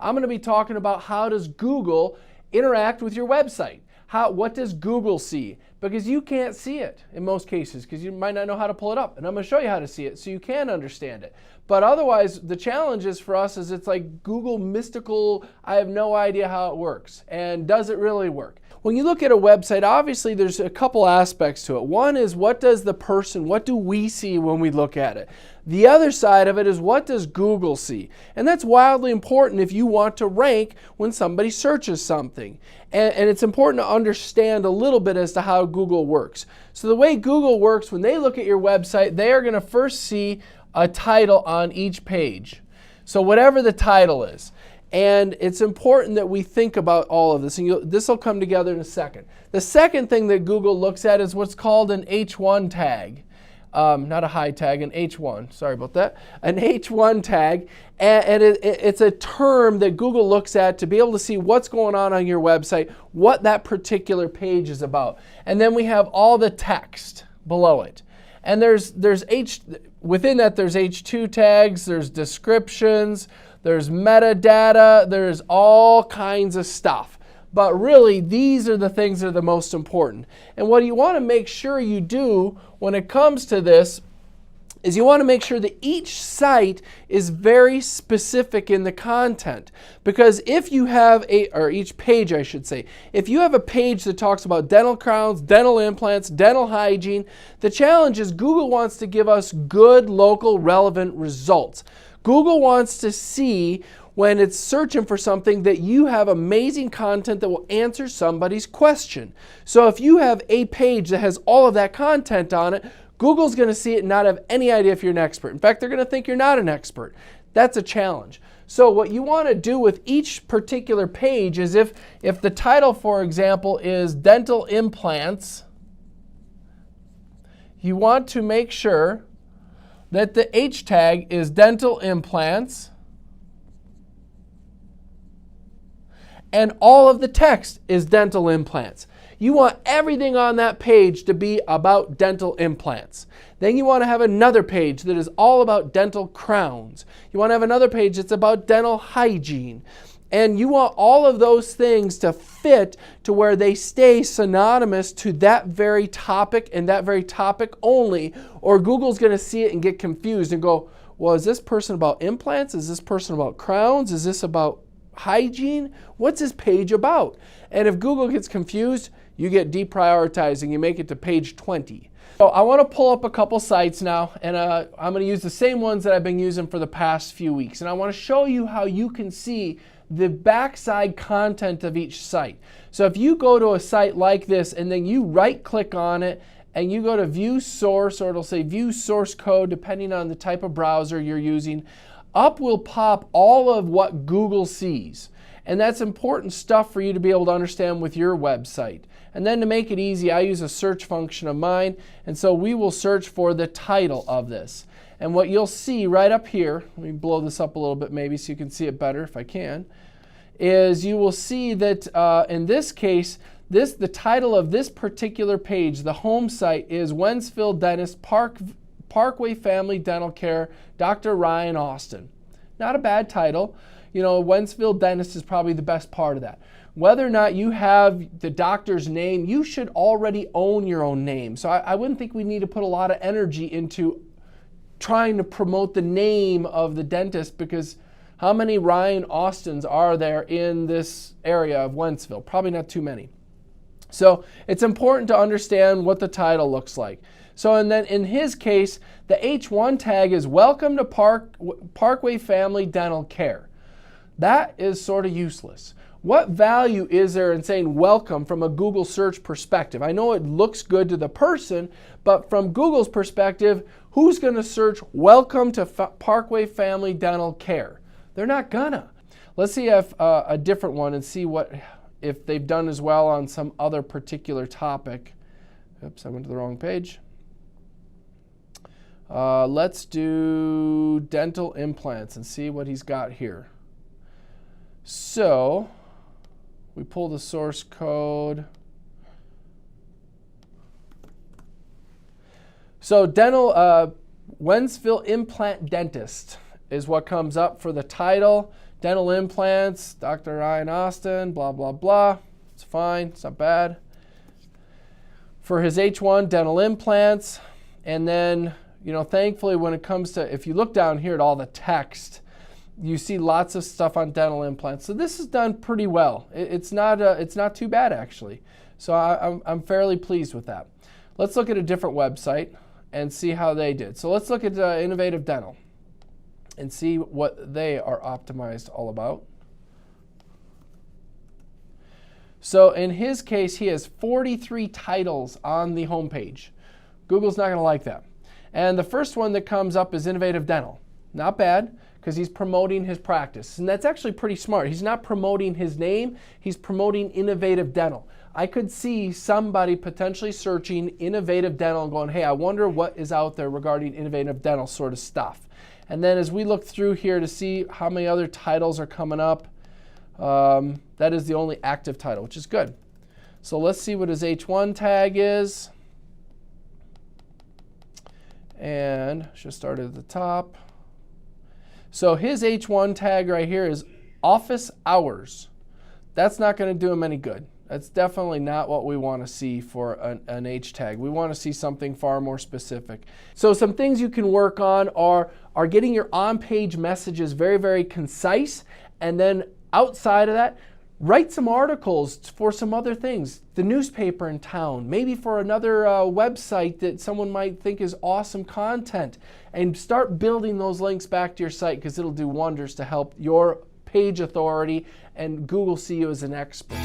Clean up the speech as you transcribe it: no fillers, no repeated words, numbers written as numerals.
I'm going to be talking about how does Google interact with your website. What does Google see? Because you can't see it in most cases because you might not know how to pull it up. And I'm going to show you how to see it so you can understand it. But otherwise, the challenge is for us is it's like Google mystical, I have no idea how it works. And does it really work? When you look at a website, obviously there's a couple aspects to it. One is what do we see when we look at it? The other side of it is what does Google see? And that's wildly important if you want to rank when somebody searches something. And it's important to understand a little bit as to how Google works. So the way Google works, when they look at your website, they are going to first see a title on each page. So whatever the title is. And it's important that we think about all of this. And this will come together in a second. The second thing that Google looks at is what's called an H1 tag. Not a high tag, an H1. Sorry about that. An H1 tag. And it's a term that Google looks at to be able to see what's going on your website, what that particular page is about. And then we have all the text below it. And within that there's H2 tags, there's descriptions, there's metadata, there's all kinds of stuff. But really, these are the things that are the most important. And what you want to make sure you do when it comes to this is you want to make sure that each site is very specific in the content. Because if you have each page I should say, if you have a page that talks about dental crowns, dental implants, dental hygiene, the challenge is Google wants to give us good, local, relevant results. Google wants to see when it's searching for something that you have amazing content that will answer somebody's question. So if you have a page that has all of that content on it, Google's going to see it and not have any idea if you're an expert. In fact, they're going to think you're not an expert. That's a challenge. So what you want to do with each particular page is if the title, for example, is dental implants, you want to make sure that the H tag is dental implants and all of the text is dental implants. You want everything on that page to be about dental implants. Then you want to have another page that is all about dental crowns. You want to have another page that's about dental hygiene. And you want all of those things to fit to where they stay synonymous to that very topic and that very topic only, or Google's going to see it and get confused and go, well, is this person about implants? Is this person about crowns? Is this about hygiene? What's this page about? And if Google gets confused, you get deprioritized and you make it to page 20. So I want to pull up a couple sites now, and I'm going to use the same ones that I've been using for the past few weeks. And I want to show you how you can see the backside content of each site. So if you go to a site like this and then you right click on it and you go to view source, or it'll say view source code depending on the type of browser you're using, up will pop all of what Google sees. And that's important stuff for you to be able to understand with your website. And then to make it easy, I use a search function of mine, and so we will search for the title of this. And what you'll see right up here, let me blow this up a little bit maybe so you can see it better if I can, is you will see that in this case, the title of this particular page, the home site, is Wentzville Dentist, Parkway Family Dental Care, Dr. Ryan Austin. Not a bad title. You know, Wentzville Dentist is probably the best part of that. Whether or not you have the doctor's name, you should already own your own name. So I wouldn't think we need to put a lot of energy into trying to promote the name of the dentist, because how many Ryan Austins are there in this area of Wentzville? Probably not too many. So it's important to understand what the title looks like. So and then in his case, the H1 tag is Welcome to Parkway Family Dental Care. That is sort of useless. What value is there in saying welcome from a Google search perspective? I know it looks good to the person, but from Google's perspective, who's going to search welcome to Parkway Family Dental Care? They're not gonna. Let's see if a different one and see if they've done as well on some other particular topic. Oops, I went to the wrong page. Let's do dental implants and see what he's got here. So we pull the source code. So dental Wentzville Implant Dentist is what comes up for the title. Dental implants, Dr. Ryan Austin, blah, blah, blah. It's fine, it's not bad. For his H1, dental implants. And then, you know, thankfully when it comes to, if you look down here at all the text, you see lots of stuff on dental implants. So this is done pretty well. It's not too bad actually. So I'm fairly pleased with that. Let's look at a different website and see how they did. So let's look at Innovative Dental and see what they are optimized all about. So in his case, he has 43 titles on the homepage. Google's not going to like that. And the first one that comes up is Innovative Dental. Not bad, because he's promoting his practice. And that's actually pretty smart. He's not promoting his name, he's promoting Innovative Dental. I could see somebody potentially searching Innovative Dental and going, hey, I wonder what is out there regarding Innovative Dental sort of stuff. And then as we look through here to see how many other titles are coming up, that is the only active title, which is good. So let's see what his H1 tag is. And should start at the top. So his H1 tag right here is office hours. That's not going to do him any good. That's definitely not what we want to see for an H tag. We want to see something far more specific. So some things you can work on are getting your on-page messages very, very concise. And then outside of that, write some articles for some other things. The newspaper in town, maybe for another website that someone might think is awesome content. And start building those links back to your site because it'll do wonders to help your page authority and Google see you as an expert.